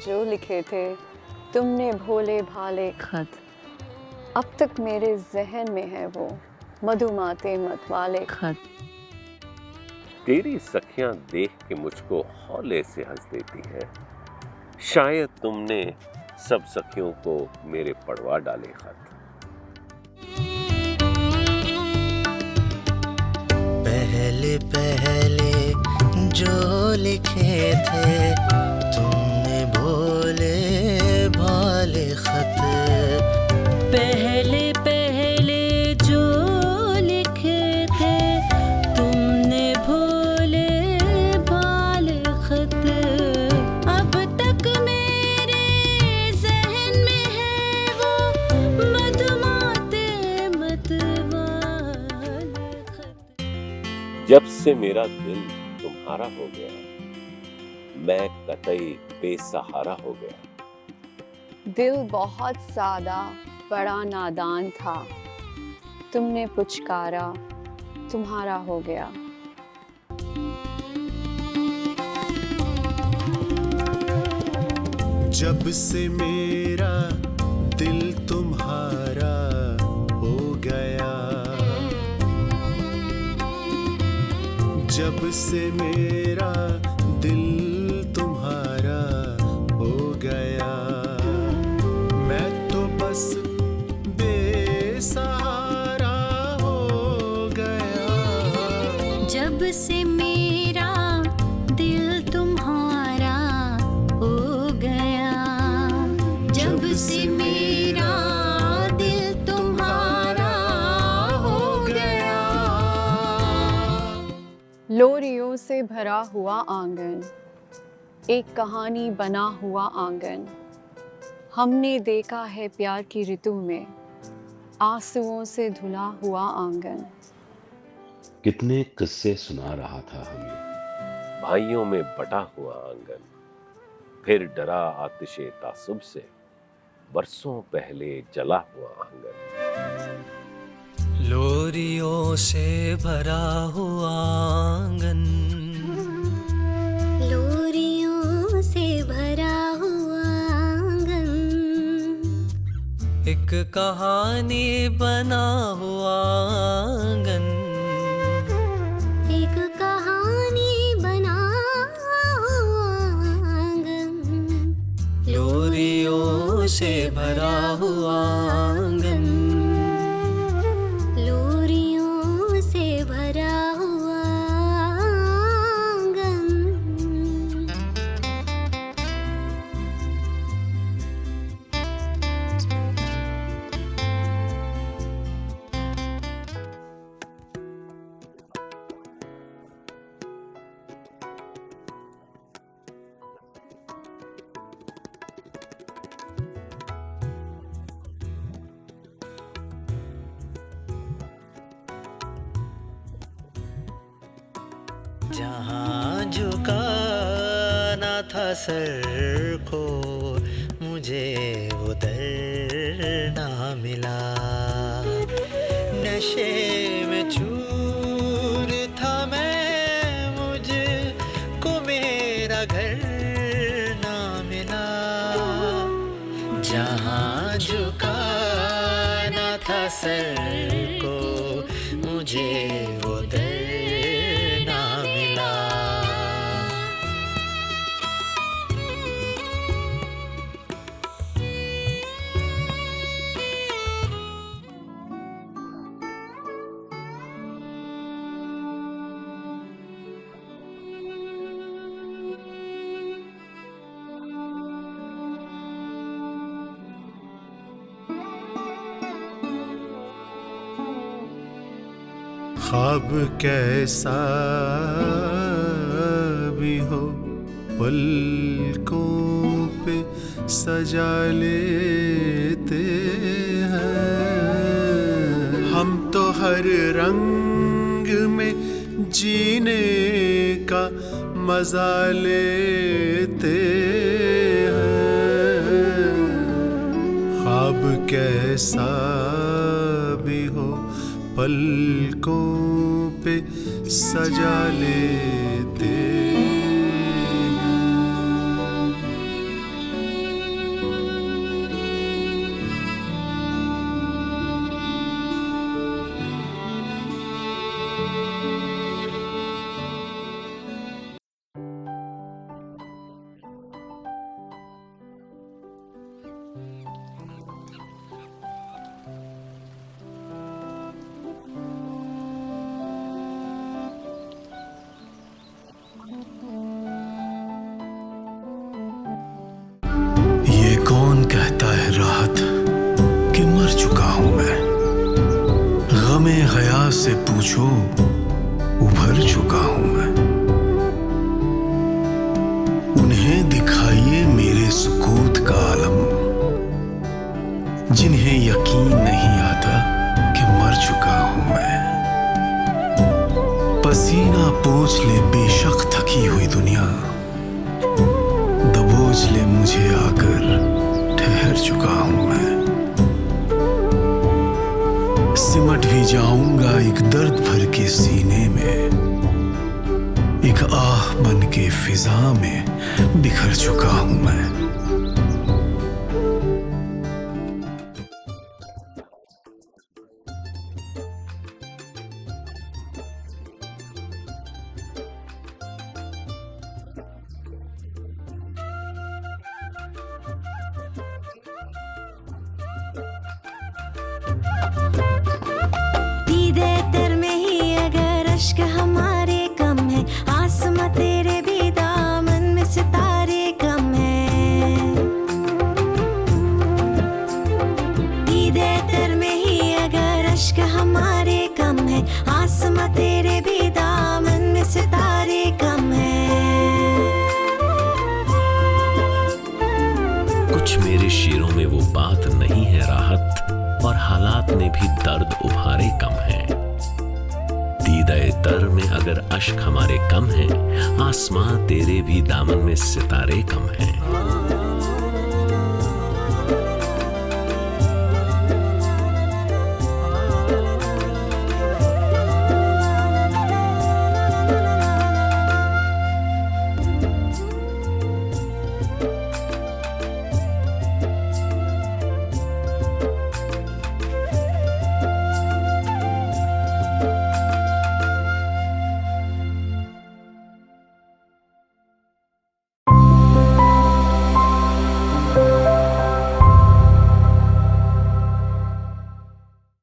जो लिखे थे तुमने भोले भाले खत, अब तक मेरे जहन में है वो मधुमाते मत वाले खत। तेरी सखियां देख के मुझको हौले से हंस देती हैं। शायद तुमने सब सखियों को मेरे पढ़वा डाले खत। पहले पहले जो लिखे थे तुमने भोले भाले खत। पहले पहले जो लिखे थे तुमने भोले भाले खत, अब तक मेरे जहन में है वो मधुमाते मत वाले खत। जब से मेरा दिल तुम्हारा हो गया, मैं कतई बेसहारा हो गया। दिल बहुत सादा बड़ा नादान था, तुमने पुचकारा तुम्हारा हो गया। जब से मेरा दिल तुम्हारा हो गया, जब से मेरा दिल तुम्हारा हो गया, मैं तो बस बेसहारा हो गया। जब से मेरा दिल तुम्हारा हो गया, जब से मेरा दिल तुम्हारा हो गया। लोरियों से भरा हुआ आंगन, एक कहानी बना हुआ आंगन, हमने देखा है प्यार की ऋतु में आंसुओं से धुला हुआ आंगन। कितने किस्से सुना रहा था हमें, भाइयों में बटा हुआ आंगन, फिर डरा आतिशे तासुब से बरसों पहले जला हुआ आंगन। लोरियों से भरा हुआ आंगन, लोरियों से भरा हुआ आंगन, एक कहानी बना हुआ आंगन, एक कहानी बना हुआ आंगन। लोरियों से भरा हुआ आंगन, लोरियों से भरा हुआ आंगन। जहाँ झुकाना था सर को मुझे उधर ना मिला। नशे में चूर था मैं, मुझको मेरा घर ना मिला। जहाँ झुकाना था सर को मुझे उधर ना मिला। ख्वाब कैसा भी हो पलकों पे सजा लेते हैं हम तो हर रंग में जीने का मजा लेते हैं। ख्वाब कैसा भी हो पलकों पे सजा लेते हैं। हया से पूछो उभर चुका हूं मैं। उन्हें दिखाइए मेरे सुकूत का आलम, जिन्हें यकीन नहीं आता कि मर चुका हूं मैं। पसीना पोंछ ले बेशक थकी हुई दुनिया, दबोच ले मुझे आकर ठहर चुका हूं मैं। सिमट भी जाऊंगा एक दर्द भर के सीने में, एक आह बन के फिजा में बिखर चुका हूं मैं। दीदे तर में ही अगर अश्क हमारे कम है, आसमां तेरे भी दामन में सितारे कम है। दीदे तर में ही अगर अश्क हमारे कम है, आसमां तेरे भी दामन में सितारे कम है। कुछ मेरे शेरों में वो बात नहीं है राहत, और हालात में भी दर्द उभारे कम है। दीदाए तर में अगर अश्क हमारे कम है, आसमां तेरे भी दामन में सितारे कम है।